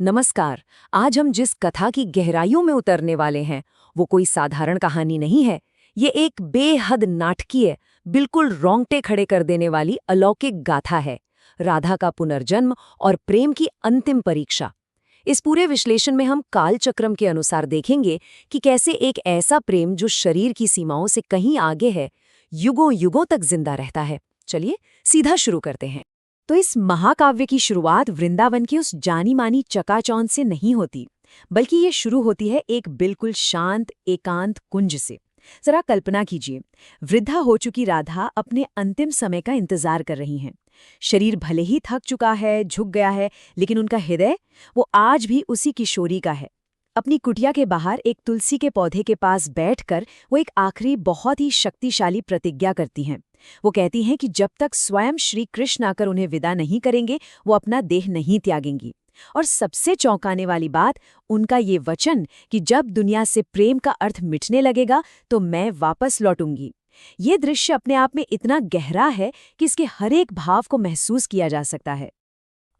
नमस्कार। आज हम जिस कथा की गहराइयों में उतरने वाले हैं वो कोई साधारण कहानी नहीं है। ये एक बेहद नाटकीय, बिल्कुल रोंगटे खड़े कर देने वाली अलौकिक गाथा है। राधा का पुनर्जन्म और प्रेम की अंतिम परीक्षा। इस पूरे विश्लेषण में हम कालचक्रम के अनुसार देखेंगे कि कैसे एक ऐसा प्रेम जो शरीर की सीमाओं से कहीं आगे है, युगों युगों तक जिंदा रहता है। चलिए सीधा शुरू करते हैं। तो इस महाकाव्य की शुरुआत वृंदावन की उस जानी मानी चकाचौंध से नहीं होती, बल्कि ये शुरू होती है एक बिल्कुल शांत एकांत कुंज से। जरा कल्पना कीजिए, वृद्धा हो चुकी राधा अपने अंतिम समय का इंतजार कर रही हैं। शरीर भले ही थक चुका है, झुक गया है, लेकिन उनका हृदय वो आज भी उसी किशोरी का है। अपनी कुटिया के बाहर एक तुलसी के पौधे के पास बैठकर वो एक आखिरी बहुत ही शक्तिशाली प्रतिज्ञा करती हैं। वो कहती हैं कि जब तक स्वयं श्री कृष्ण आकर उन्हें विदा नहीं करेंगे, वो अपना देह नहीं त्यागेंगी। और सबसे चौंकाने वाली बात, उनका ये वचन कि जब दुनिया से प्रेम का अर्थ मिटने लगेगा तो मैं वापस लौटूंगी। ये दृश्य अपने आप में इतना गहरा है कि इसके हर एक भाव को महसूस किया जा सकता है।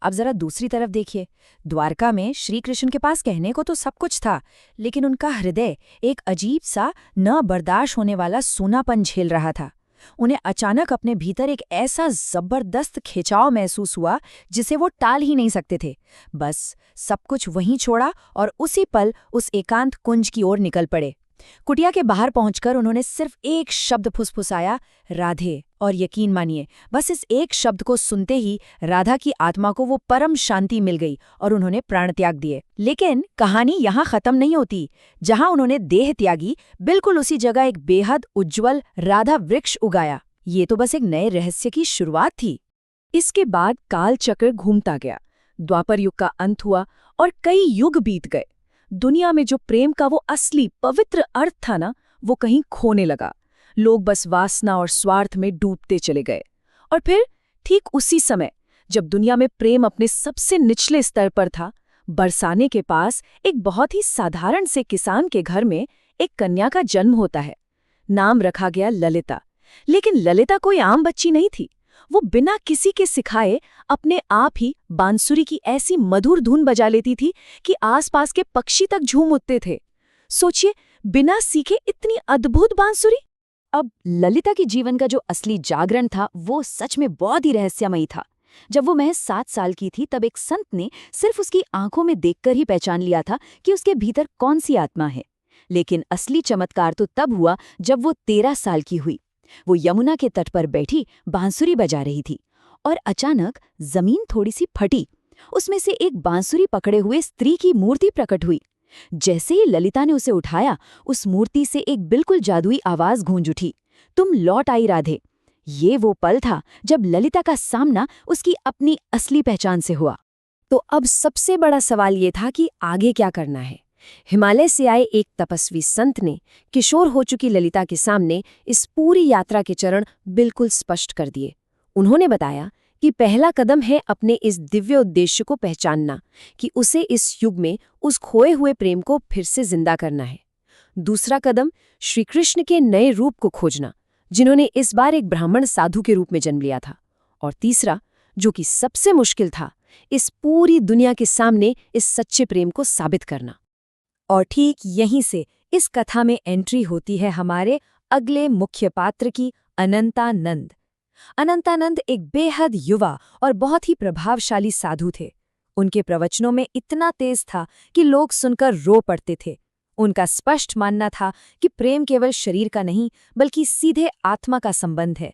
अब जरा दूसरी तरफ देखिए। द्वारका में श्री कृष्ण के पास कहने को तो सब कुछ था, लेकिन उनका हृदय एक अजीब सा न बर्दाश्त होने वाला सूनापन झेल रहा था। उन्हें अचानक अपने भीतर एक ऐसा जबरदस्त खिंचाव महसूस हुआ जिसे वो टाल ही नहीं सकते थे। बस सब कुछ वहीं छोड़ा और उसी पल उस एकांत कुंज की ओर निकल पड़े। कुटिया के बाहर पहुंचकर उन्होंने सिर्फ एक शब्द फुसफुसाया, राधे। और यकीन मानिए, बस इस एक शब्द को सुनते ही राधा की आत्मा को वो परम शांति मिल गई और उन्होंने प्राण त्याग दिए। लेकिन कहानी यहाँ खत्म नहीं होती। जहाँ उन्होंने देह त्यागी, बिल्कुल उसी जगह एक बेहद उज्ज्वल राधा वृक्ष उगाया। ये तो बस एक नए रहस्य की शुरुआत थी। इसके बाद काल चक्र घूमता गया। द्वापर युग का अंत हुआ और कई युग बीत गए। दुनिया में जो प्रेम का वो असली पवित्र अर्थ था ना, वो कहीं खोने लगा। लोग बस वासना और स्वार्थ में डूबते चले गए। और फिर ठीक उसी समय, जब दुनिया में प्रेम अपने सबसे निचले स्तर पर था, बरसाने के पास एक बहुत ही साधारण से किसान के घर में एक कन्या का जन्म होता है। नाम रखा गया ललिता। लेकिन ललिता कोई आम बच्ची नहीं थी। वो बिना किसी के सिखाए अपने आप ही बांसुरी की ऐसी मधुर धुन बजा लेती थी कि आसपास के पक्षी तक झूम उठते थे। सोचिए, बिना सीखे इतनी अद्भुत बांसुरी। अब ललिता के जीवन का जो असली जागरण था वो सच में बहुत ही रहस्यमयी था। जब वो महज 7 साल की थी, तब एक संत ने सिर्फ उसकी आंखों में देखकर ही पहचान लिया था कि उसके भीतर कौन सी आत्मा है। लेकिन असली चमत्कार तो तब हुआ जब वो 13 साल की हुई। वो यमुना के तट पर बैठी बांसुरी बजा रही थी और अचानक जमीन थोड़ी सी फटी। उसमें से एक बांसुरी पकड़े हुए स्त्री की मूर्ति प्रकट हुई। जैसे ही ललिता ने उसे उठाया, उस मूर्ति से एक बिल्कुल जादुई आवाज गूंज उठी, तुम लौट आई राधे। ये वो पल था जब ललिता का सामना उसकी अपनी असली पहचान से हुआ। तो अब सबसे बड़ा सवाल ये था कि आगे क्या करना है। हिमालय से आए एक तपस्वी संत ने किशोर हो चुकी ललिता के सामने इस पूरी यात्रा के चरण बिल्कुल स्पष्ट कर दिए। उन्होंने बताया कि पहला कदम है अपने इस दिव्य उद्देश्य को पहचानना, कि उसे इस युग में उस खोए हुए प्रेम को फिर से जिंदा करना है। दूसरा कदम श्री कृष्ण के नए रूप को खोजना, जिन्होंने इस बार एक ब्राह्मण साधु के रूप में जन्म लिया था। और तीसरा, जो कि सबसे मुश्किल था, इस पूरी दुनिया के सामने इस सच्चे प्रेम को साबित करना। और ठीक यहीं से इस कथा में एंट्री होती है हमारे अगले मुख्य पात्र की, अनंतानंद। अनंतानंद एक बेहद युवा और बहुत ही प्रभावशाली साधु थे। उनके प्रवचनों में इतना तेज था कि लोग सुनकर रो पड़ते थे। उनका स्पष्ट मानना था कि प्रेम केवल शरीर का नहीं, बल्कि सीधे आत्मा का संबंध है।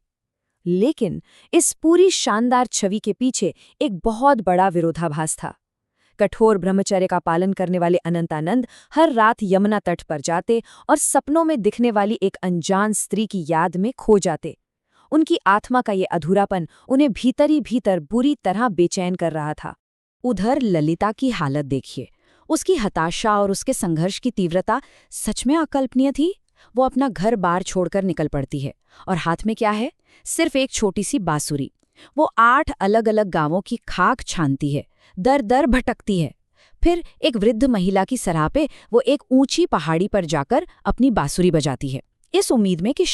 लेकिन इस पूरी शानदार छवि के पीछे एक बहुत बड़ा विरोधाभास था। कठोर ब्रह्मचर्य का पालन करने वाले अनंतानंद हर रात यमुना तट पर जाते और सपनों में दिखने वाली एक अनजान स्त्री की याद में खो जाते। उनकी आत्मा का ये अधूरापन उन्हें भीतर ही भीतर बुरी तरह बेचैन कर रहा था। उधर ललिता की हालत देखिए। उसकी हताशा और उसके संघर्ष की तीव्रता सच में अकल्पनीय थी। वो अपना घर बार छोड़कर निकल पड़ती है और हाथ में क्या है? सिर्फ एक छोटी सी बांसुरी। वो 8 अलग अलग गांवों की खाक छानती है, दर दर भटकती है। फिर एक वृद्ध महिला की सराह पे वो एक ऊंची पहाड़ी पर जाकर अपनी बांसुरी बजाती है, इस उम्मीद में कि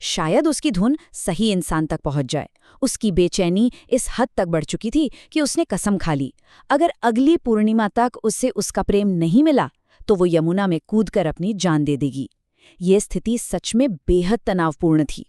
शायद उसकी धुन सही इंसान तक पहुंच जाए। उसकी बेचैनी इस हद तक बढ़ चुकी थी कि उसने कसम खा ली, अगर अगली पूर्णिमा तक उससे उसका प्रेम नहीं मिला तो वो यमुना में कूदकर अपनी जान दे देगी। ये स्थिति सच में बेहद तनावपूर्ण थी।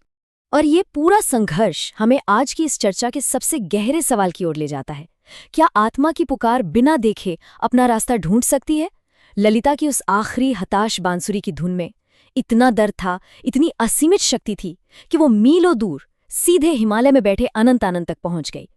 और ये पूरा संघर्ष हमें आज की इस चर्चा के सबसे गहरे सवाल की ओर ले जाता है। क्या आत्मा की पुकार बिना देखे अपना रास्ता ढूंढ सकती है? ललिता की उस आखिरी हताश बांसुरी की धुन में इतना दर्द था, इतनी असीमित शक्ति थी कि वो मीलों दूर सीधे हिमालय में बैठे अनंतानंद तक पहुंच गई।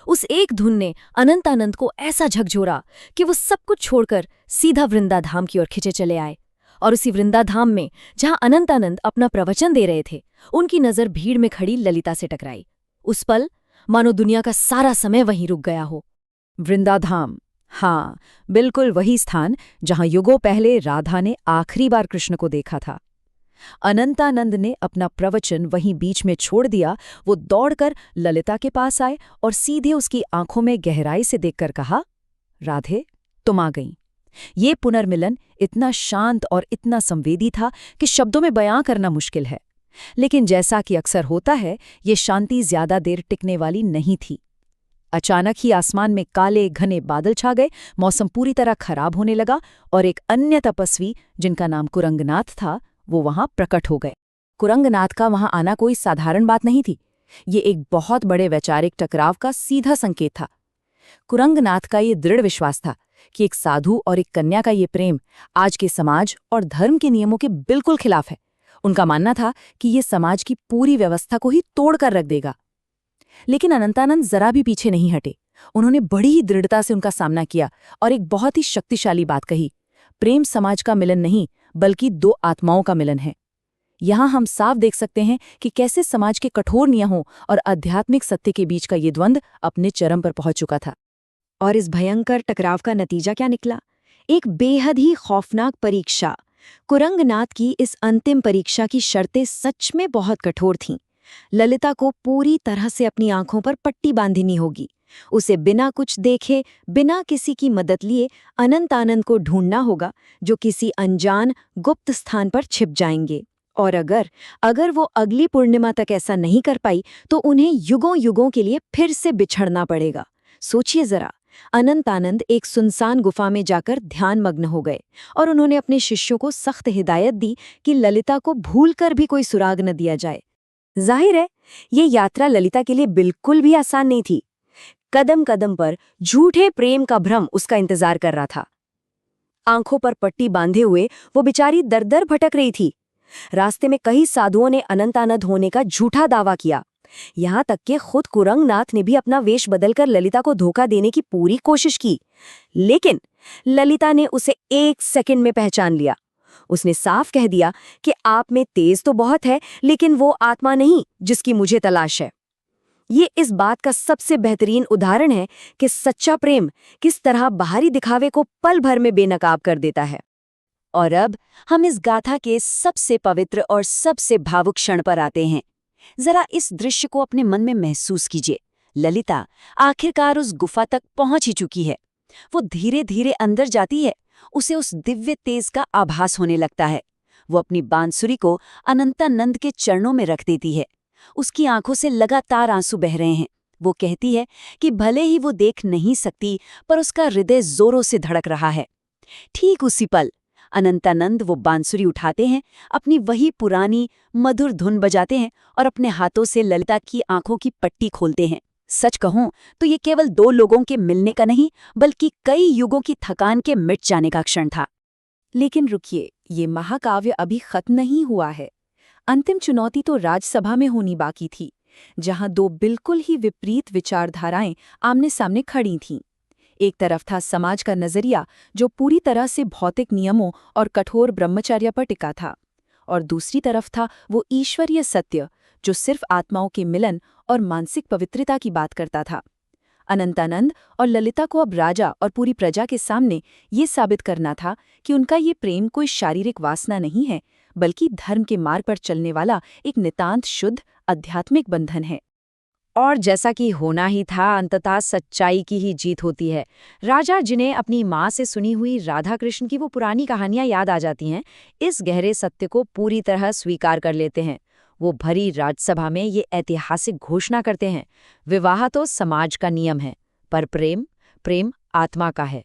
उस एक धुन ने अनंतानंद को ऐसा झकझोरा कि वो सब कुछ छोड़कर सीधा वृंदाधाम की ओर खिंचे चले आए। और उसी वृंदाधाम में जहां अनंतानंद अपना प्रवचन दे रहे थे, उनकी नजर भीड़ में खड़ी ललिता से टकराई। उस पल मानो दुनिया का सारा समय वहीं रुक गया हो। वृंदाधाम, हाँ, बिल्कुल वही स्थान जहां युगों पहले राधा ने आखिरी बार कृष्ण को देखा था। अनंतानंद ने अपना प्रवचन वहीं बीच में छोड़ दिया। वो दौड़कर ललिता के पास आए और सीधे उसकी आंखों में गहराई से देखकर कहा, राधे, तुम आ गईं। ये पुनर्मिलन इतना शांत और इतना संवेदी था कि शब्दों में बयां करना मुश्किल है। लेकिन जैसा कि अक्सर होता है, ये शांति ज्यादा देर टिकने वाली नहीं थी। अचानक ही आसमान में काले घने बादल छा गए, मौसम पूरी तरह खराब होने लगा और एक अन्य तपस्वी जिनका नाम कुरंगनाथ था, वो वहां प्रकट हो गए। कुरंगनाथ का वहां आना कोई साधारण बात नहीं थी। ये एक बहुत बड़े वैचारिक टकराव का सीधा संकेत था। कुरंगनाथ का ये दृढ़ विश्वास था कि एक साधु और एक कन्या का ये प्रेम आज के समाज और धर्म के नियमों के बिल्कुल खिलाफ है। उनका मानना था कि ये समाज की पूरी व्यवस्था को ही तोड़कर रख देगा। लेकिन अनंतानंद जरा भी पीछे नहीं हटे। उन्होंने बड़ी ही दृढ़ता से उनका सामना किया और एक बहुत ही शक्तिशाली बात कही, प्रेम समाज का मिलन नहीं बल्कि दो आत्माओं का मिलन है। यहां हम साफ देख सकते हैं कि कैसे समाज के कठोर नियमों और आध्यात्मिक सत्य के बीच का ये द्वंद्व अपने चरम पर पहुंच चुका था। और इस भयंकर टकराव का नतीजा क्या निकला? एक बेहद ही खौफनाक परीक्षा। कुरंगनाथ की इस अंतिम परीक्षा की शर्तें सच में बहुत कठोर थीं। ललिता को पूरी तरह से अपनी आंखों पर पट्टी बांधनी होगी। उसे बिना कुछ देखे, बिना किसी की मदद लिए अनंतानंद को ढूंढना होगा, जो किसी अनजान गुप्त स्थान पर छिप जाएंगे। और अगर वो अगली पूर्णिमा तक ऐसा नहीं कर पाई तो उन्हें युगों युगों के लिए फिर से बिछड़ना पड़ेगा। सोचिए जरा, अनंतानंद एक सुनसान गुफा में जाकर ध्यानमग्न हो गए और उन्होंने अपने शिष्यों को सख्त हिदायत दी कि ललिता को भूलकर भी कोई सुराग न दिया जाए। जाहिर है, ये यात्रा ललिता के लिए बिल्कुल भी आसान नहीं थी। कदम कदम पर झूठे प्रेम का भ्रम उसका इंतजार कर रहा था। आंखों पर पट्टी बांधे हुए वो बेचारी दर-दर भटक रही थी। रास्ते में कई साधुओं ने अनंतानंद होने का झूठा दावा किया। यहाँ तक कि खुद कुरंगनाथ ने भी अपना वेश बदलकर ललिता को धोखा देने की पूरी कोशिश की। लेकिन ललिता ने उसे 1 सेकंड में पहचान लिया। उसने साफ कह दिया कि आप में तेज तो बहुत है, लेकिन वो आत्मा नहीं जिसकी मुझे तलाश है। ये इस बात का सबसे बेहतरीन उदाहरण है कि सच्चा प्रेम किस तरह बाहरी दिखावे को पल भर में बेनकाब कर देता है। और अब हम इस गाथा के सबसे पवित्र और सबसे भावुक क्षण पर आते हैं। जरा इस दृश्य को अपने मन में महसूस कीजिए। ललिता आखिरकार उस गुफा तक पहुंच ही चुकी है। वो धीरे धीरे अंदर जाती है। उसे उस दिव्य तेज का आभास होने लगता है। वो अपनी बांसुरी को अनंतानंद के चरणों में रख देती है। उसकी आंखों से लगातार आंसू बह रहे हैं। वो कहती है कि भले ही वो देख नहीं सकती, पर उसका हृदय जोरों से धड़क रहा है। ठीक उसी पल अनंतानंद वो बांसुरी उठाते हैं, अपनी वही पुरानी मधुर धुन बजाते हैं और अपने हाथों से ललिता की आंखों की पट्टी खोलते हैं। सच कहूं तो ये केवल 2 लोगों के मिलने का नहीं, बल्कि कई युगों की थकान के मिट जाने का क्षण था। लेकिन रुकिए, ये महाकाव्य अभी खत्म नहीं हुआ है। अंतिम चुनौती तो राजसभा में होनी बाकी थी, जहां 2 बिल्कुल ही विपरीत विचारधाराएं आमने सामने खड़ी थीं। एक तरफ था समाज का नजरिया जो पूरी तरह से भौतिक नियमों और कठोर ब्रह्मचर्य पर टिका था, और दूसरी तरफ था वो ईश्वरीय सत्य जो सिर्फ आत्माओं के मिलन और मानसिक पवित्रता की बात करता था। अनंतानंद और ललिता को अब राजा और पूरी प्रजा के सामने ये साबित करना था कि उनका ये प्रेम कोई शारीरिक वासना नहीं है, बल्कि धर्म के मार्ग पर चलने वाला एक नितांत शुद्ध आध्यात्मिक बंधन है। और जैसा कि होना ही था, अंततः सच्चाई की ही जीत होती है। राजा, जिन्हें अपनी माँ से सुनी हुई राधा कृष्ण की वो पुरानी कहानियां याद आ जाती हैं, इस गहरे सत्य को पूरी तरह स्वीकार कर लेते हैं। वो भरी राज्यसभा में ये ऐतिहासिक घोषणा करते हैं, विवाह तो समाज का नियम है, पर प्रेम प्रेम आत्मा का है।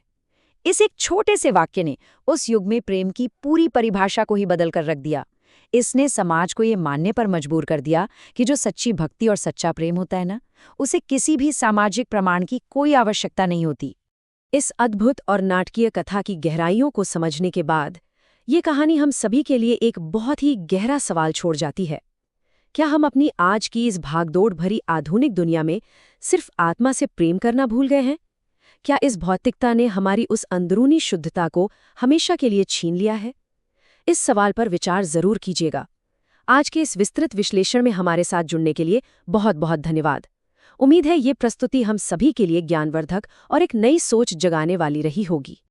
इस एक छोटे से वाक्य ने उस युग में प्रेम की पूरी परिभाषा को ही बदल कर रख दिया। इसने समाज को ये मानने पर मजबूर कर दिया कि जो सच्ची भक्ति और सच्चा प्रेम होता है ना, उसे किसी भी सामाजिक प्रमाण की कोई आवश्यकता नहीं होती। इस अद्भुत और नाटकीय कथा की गहराइयों को समझने के बाद ये कहानी हम सभी के लिए एक बहुत ही गहरा सवाल छोड़ जाती है। क्या हम अपनी आज की इस भागदौड़ भरी आधुनिक दुनिया में सिर्फ आत्मा से प्रेम करना भूल गए हैं? क्या इस भौतिकता ने हमारी उस अंदरूनी शुद्धता को हमेशा के लिए छीन लिया है? इस सवाल पर विचार जरूर कीजिएगा। आज के इस विस्तृत विश्लेषण में हमारे साथ जुड़ने के लिए बहुत बहुत धन्यवाद। उम्मीद है ये प्रस्तुति हम सभी के लिए ज्ञानवर्धक और एक नई सोच जगाने वाली रही होगी।